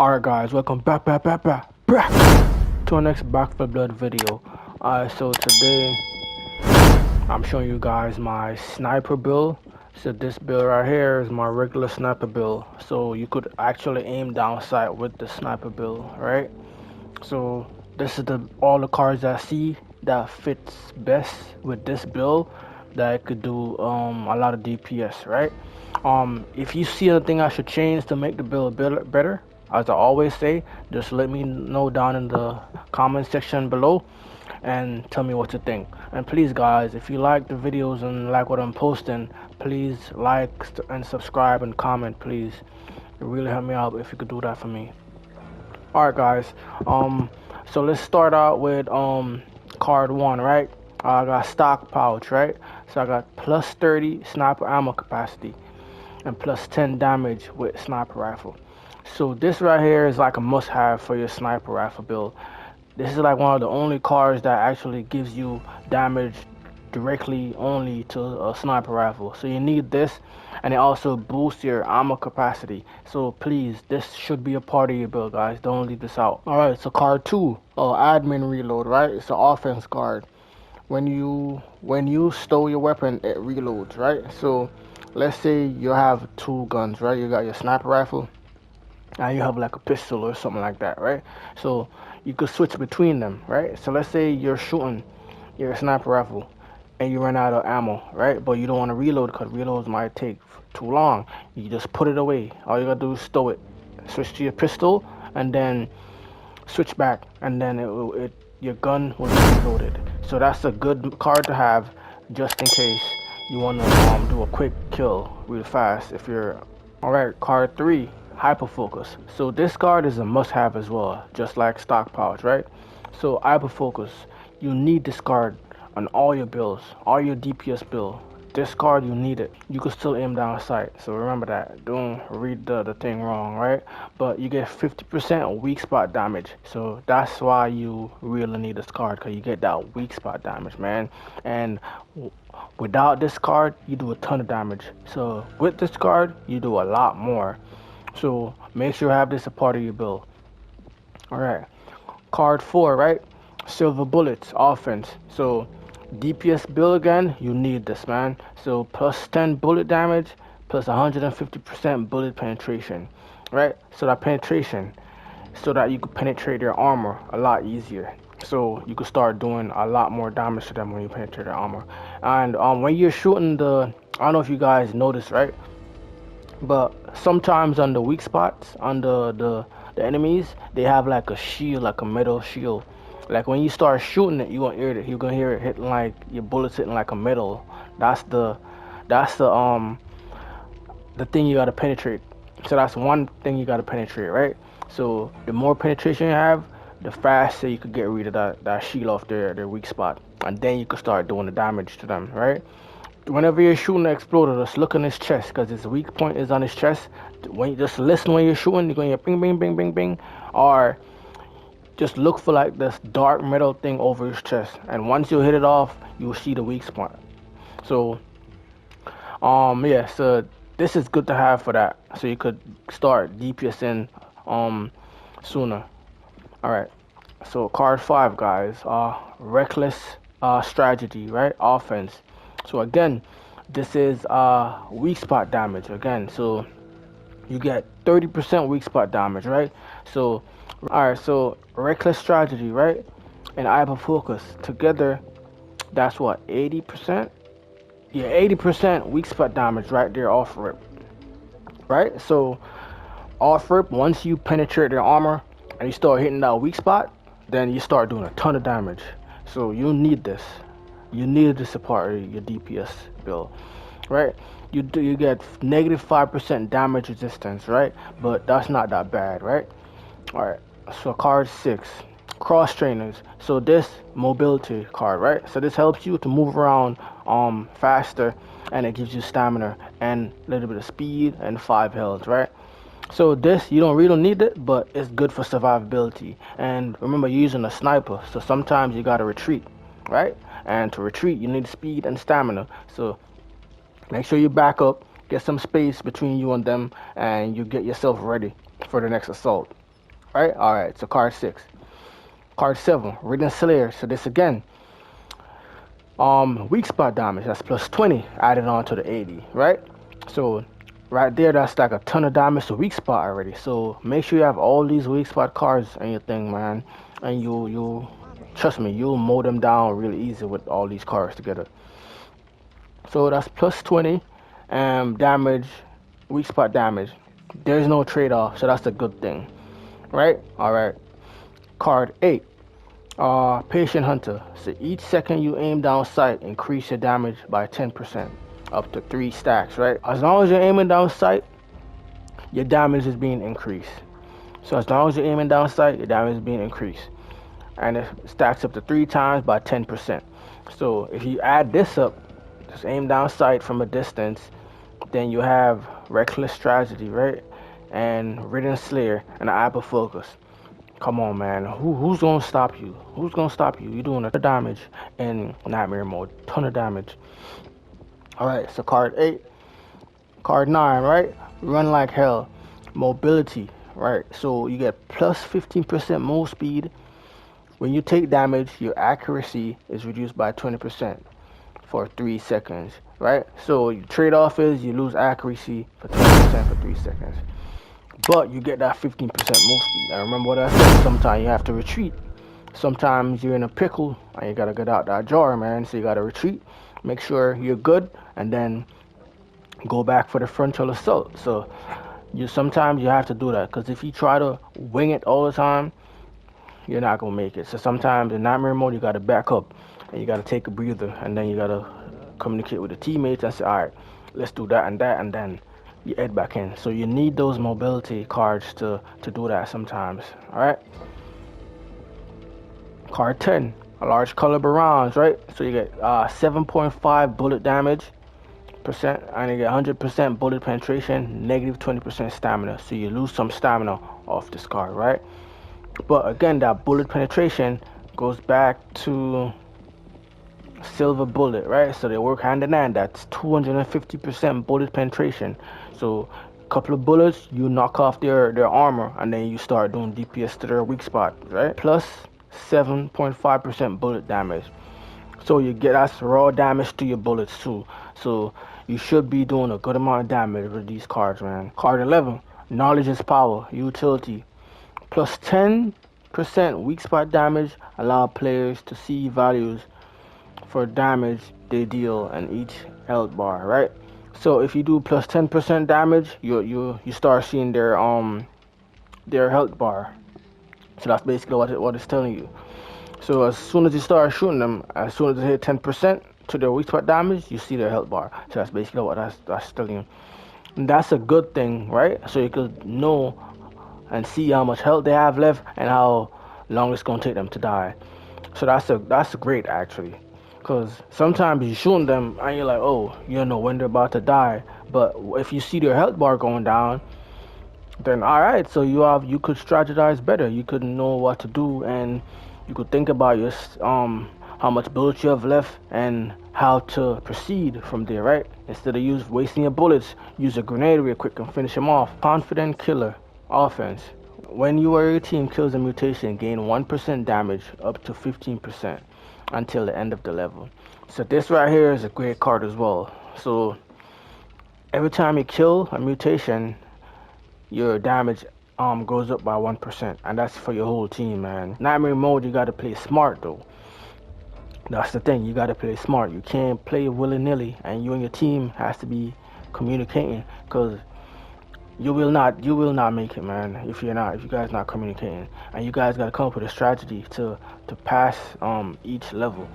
Alright guys, welcome back to our next Back for Blood video. So today I'm showing you guys my sniper build. So this build right here is my regular sniper build. So you could actually aim down sight with the sniper build, right? So this is all the cards I see that fits best with this build that I could do a lot of DPS, right? If you see anything I should change to make the build better, as I always say, just let me know down in the comment section below and tell me what you think. And please guys, if you like the videos and like what I'm posting, please like and subscribe and comment, please. It really help me out if you could do that for me. Alright guys, so let's start out with card 1, right? I got stock pouch, right? So I got plus 30 sniper ammo capacity and plus 10 damage with sniper rifle. So this right here is like a must-have for your sniper rifle build. This is like one of the only cards that actually gives you damage directly only to a sniper rifle. So you need this, and it also boosts your ammo capacity. So please, this should be a part of your build, guys. Don't leave this out. Alright, so card 2, admin reload, right? It's an offense card. When you stow your weapon, it reloads, right? So let's say you have two guns, right? You got your sniper rifle and you have like a pistol or something like that, right? So you could switch between them, right? So let's say you're shooting your sniper rifle and you run out of ammo, right? But you don't want to reload because reloads might take too long. You just put it away. All you gotta do is stow it, switch to your pistol, and then switch back, and then your gun will be reloaded. So that's a good card to have just in case you want to do a quick kill real fast. If you're alright, card 3, hyper focus. So this card is a must-have as well, just like stock pouch, right? So hyper focus, you need this card on all your builds, all your DPS build. This card, you need it. You can still aim down sight, so remember that. Don't read the thing wrong, right? But you get 50% weak spot damage, so that's why you really need this card, because you get that weak spot damage, man. And without this card, you do a ton of damage. So with this card, you do a lot more. So make sure you have this a part of your build. Alright, card 4, right? Silver bullets, offense. So DPS build again, you need this, man. So plus 10 bullet damage, plus 150% bullet penetration, right? So that penetration, so that you can penetrate their armor a lot easier. So you can start doing a lot more damage to them when you penetrate their armor. And when you're shooting I don't know if you guys notice, right? But sometimes on the weak spots, on the enemies, they have like a shield, like a metal shield. Like when you start shooting it, you're gonna hear it hitting, like your bullets hitting like a metal. That's the thing you gotta penetrate. So that's one thing you gotta penetrate, right? So the more penetration you have, the faster you could get rid of that shield off their weak spot, and then you could start doing the damage to them, right? Whenever you're shooting the exploder, just look on his chest, because his weak point is on his chest. When you just listen when you're shooting, you're going to hear bing, bing, bing, bing, bing, or just look for like this dark metal thing over his chest, and once you hit it off, you'll see the weak spot. So yeah, so this is good to have for that, so you could start DPSing sooner. Alright, so card 5, guys, reckless strategy, right? Offense. So again, this is weak spot damage again. So you get 30% weak spot damage, right? So alright, so reckless strategy, right? And hyper focus together, that's what, 80%? Yeah, 80% weak spot damage right there off rip. Right? So off rip, once you penetrate their armor and you start hitting that weak spot, then you start doing a ton of damage. So you need this. You need this part of your DPS build, right? You get negative 5% damage resistance, right? But that's not that bad, right? All right. So card 6, cross trainers. So this mobility card, right? So this helps you to move around faster, and it gives you stamina and a little bit of speed and 5 health, right? So this, you don't really need it, but it's good for survivability. And remember, you're using a sniper, so sometimes you gotta retreat, right? And to retreat, you need speed and stamina. So make sure you back up, get some space between you and them, and you get yourself ready for the next assault. right? All right, so card 6. Card 7, Ridden Slayer. So this again, weak spot damage. That's plus 20 added on to the 80, right? So right there, that's like a ton of damage to weak spot already. So make sure you have all these weak spot cards in your thing, man. And you trust me, you'll mow them down really easy with all these cards together. So that's plus 20 damage, weak spot damage. There's no trade-off, so that's a good thing, right? All right. Card 8, Patient Hunter. So each second you aim down sight, increase your damage by 10%, up to 3 stacks, right? As long as you're aiming down sight, your damage is being increased. So as long as you're aiming down sight, your damage is being increased. And it stacks up to 3 times by 10%. So if you add this up, just aim down sight from a distance, then you have Reckless Tragedy, right? And Ridden Slayer and Hyper Focus. Come on, man. Who's gonna stop you? Who's gonna stop you? You're doing a ton of damage in Nightmare mode. Ton of damage. Alright, so card 8. Card 9, right? Run Like Hell. Mobility, right? So you get plus 15% move speed. When you take damage, your accuracy is reduced by 20% for 3 seconds, right? So your trade-off is you lose accuracy for 20% for 3 seconds. But you get that 15% move speed. And remember what I said, sometimes you have to retreat. Sometimes you're in a pickle and you gotta get out that jar, man. So you gotta retreat, make sure you're good, and then go back for the frontal assault. So sometimes you have to do that, because if you try to wing it all the time, you're not gonna make it. So sometimes in Nightmare mode you gotta back up and you gotta take a breather, and then you gotta communicate with the teammates and say, all right, let's do that, and then you head back in. So you need those mobility cards to do that sometimes. All right. Card 10, a large caliber rounds, right? So you get 7.5 bullet damage percent, and you get 100% bullet penetration, negative 20% stamina. So you lose some stamina off this card, right? But again, that bullet penetration goes back to silver bullet, right? So they work hand in hand. That's 250% bullet penetration. So a couple of bullets, you knock off their armor, and then you start doing DPS to their weak spot, right? Plus 7.5% bullet damage. So you get that's raw damage to your bullets too. So you should be doing a good amount of damage with these cards, man. Card 11, Knowledge is Power, Utility. Plus 10% weak spot damage, allow players to see values for damage they deal in each health bar, right? So if you do plus 10% damage, you start seeing their health bar. So that's basically what it's telling you. So as soon as you start shooting them, as soon as they hit 10% to their weak spot damage, you see their health bar. So that's basically what that's telling you. And that's a good thing, right? So you could know and see how much health they have left and how long it's gonna take them to die. So that's great actually, because sometimes you're shooting them and you're like, oh, you don't know when they're about to die. But if you see their health bar going down, then all right, so you could strategize better. You could know what to do, and you could think about your how much bullets you have left and how to proceed from there, right? Instead of wasting your bullets, use a grenade real quick and finish them off. Confident Killer offense. When you or your team kills a mutation, gain 1% damage up to 15% until the end of the level. So this right here is a great card as well. So every time you kill a mutation, your damage goes up by 1%, and that's for your whole team, man. Nightmare mode, you gotta play smart though. That's the thing, you gotta play smart. You can't play willy-nilly, and you and your team has to be communicating, because you will not make it, man, if you guys not communicating. And you guys gotta come up with a strategy to pass each level.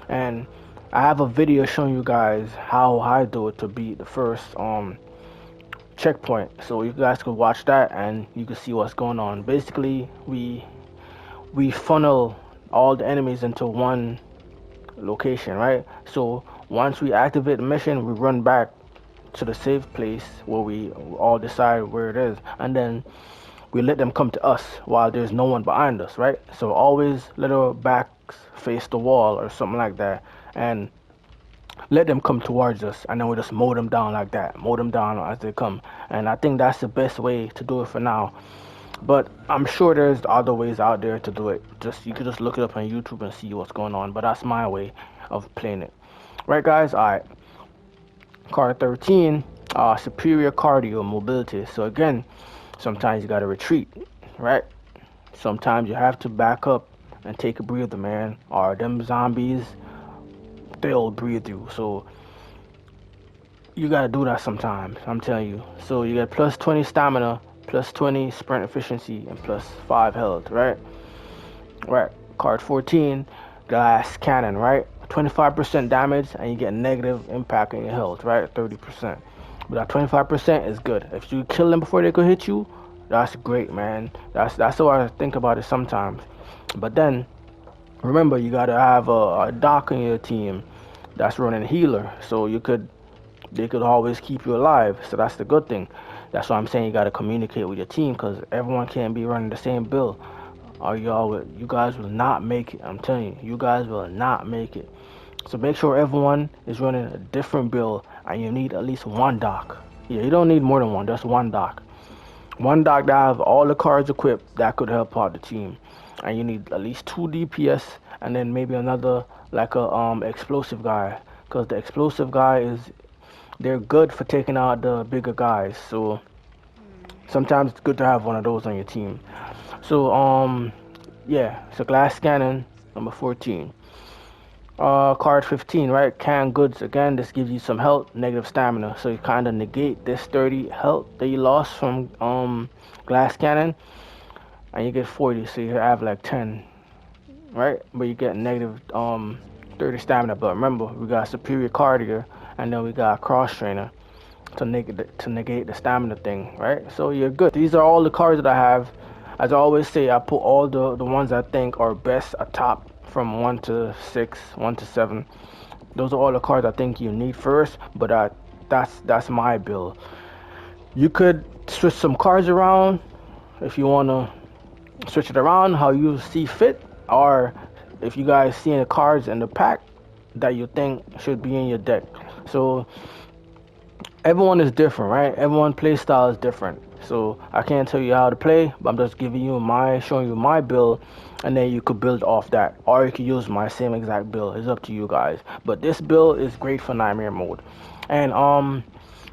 And I have a video showing you guys how I do it to beat the first checkpoint, so you guys could watch that and you can see what's going on. Basically, we funnel all the enemies into one location, right? So once we activate the mission, we run back to the safe place where we all decide where it is, and then we let them come to us while there's no one behind us, right? So always let our backs face the wall or something like that, and let them come towards us, and then we just mow them down like that, mow them down as they come. And I think that's the best way to do it for now. But I'm sure there's other ways out there to do it. Just you could just look it up on YouTube and see what's going on. But that's my way of playing it. Right, guys? Alright. Card 13, superior cardio mobility. So again, sometimes you gotta retreat, right? Sometimes you have to back up and take a breather, man. Or them zombies, they'll breathe you. So you gotta do that sometimes, I'm telling you. So you get plus 20 stamina, plus 20 sprint efficiency, and plus 5 health, right? Right. Card 14, glass cannon, right? 25% damage, and you get negative impact on your health, right? 30%. But that 25% is good. If you kill them before they could hit you, that's great, man. That's how I think about it sometimes. But then, remember, you gotta have a doc on your team that's running healer, so they could always keep you alive. So that's the good thing. That's why I'm saying you gotta communicate with your team, because everyone can't be running the same build. Or you guys will not make it. I'm telling you, you guys will not make it. So make sure everyone is running a different build, and you need at least one doc. Yeah, you don't need more than one, just one doc. One doc that have all the cards equipped that could help out the team. And you need at least 2 DPS, and then maybe another like a explosive guy, because the explosive guy they're good for taking out the bigger guys. So sometimes it's good to have one of those on your team. So yeah, so glass cannon number 14. Card 15, right? Canned goods. Again, this gives you some health, negative stamina. So you kind of negate this 30 health that you lost from glass cannon, and you get 40. So you have like 10, right? But you get negative 30 stamina. But remember, we got superior cardio, and then we got cross trainer to negate the stamina thing, right? So you're good. These are all the cards that I have. As I always say, I put all the ones I think are best atop from 1 to 6, 1 to 7. Those are all the cards I think you need first, but that's my build. You could switch some cards around if you want to switch it around how you see fit, or if you guys see any cards in the pack that you think should be in your deck. So everyone is different, right? Everyone play style is different. So I can't tell you how to play, but I'm just showing you my build, and then you could build off that, or you could use my same exact build. It's up to you guys. But this build is great for nightmare mode. And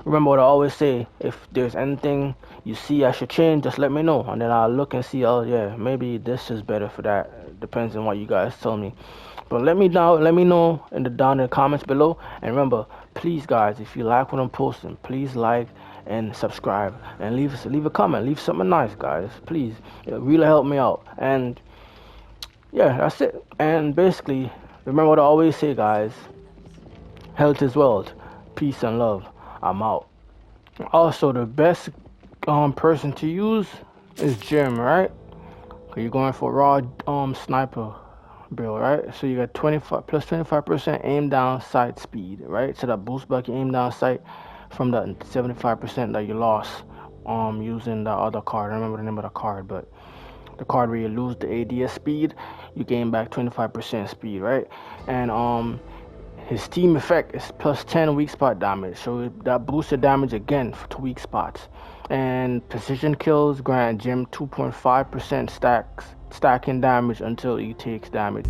remember what I always say: if there's anything you see I should change, just let me know, and then I'll look and see. Oh yeah, maybe this is better for that. Depends on what you guys tell me. But let me know down in the comments below. And remember, please guys, if you like what I'm posting, please like and subscribe, and leave a comment, leave something nice, guys, please. It really help me out. And yeah, that's it. And basically, remember what I always say, guys: health is wealth, peace and love. I'm out. Also, the best person to use is Jim, right? Okay, you're going for raw sniper build, right? So you got 25 plus 25% aim down sight speed, right? So that boosts back your aim down sight from the 75% that you lost using the other card. I don't remember the name of the card, but the card where you lose the ADS speed, you gain back 25% speed, right? And his team effect is plus 10 weak spot damage, so that boosts your damage again for 2 weak spots. And precision kills grant Jim 2.5% stacking damage until he takes damage.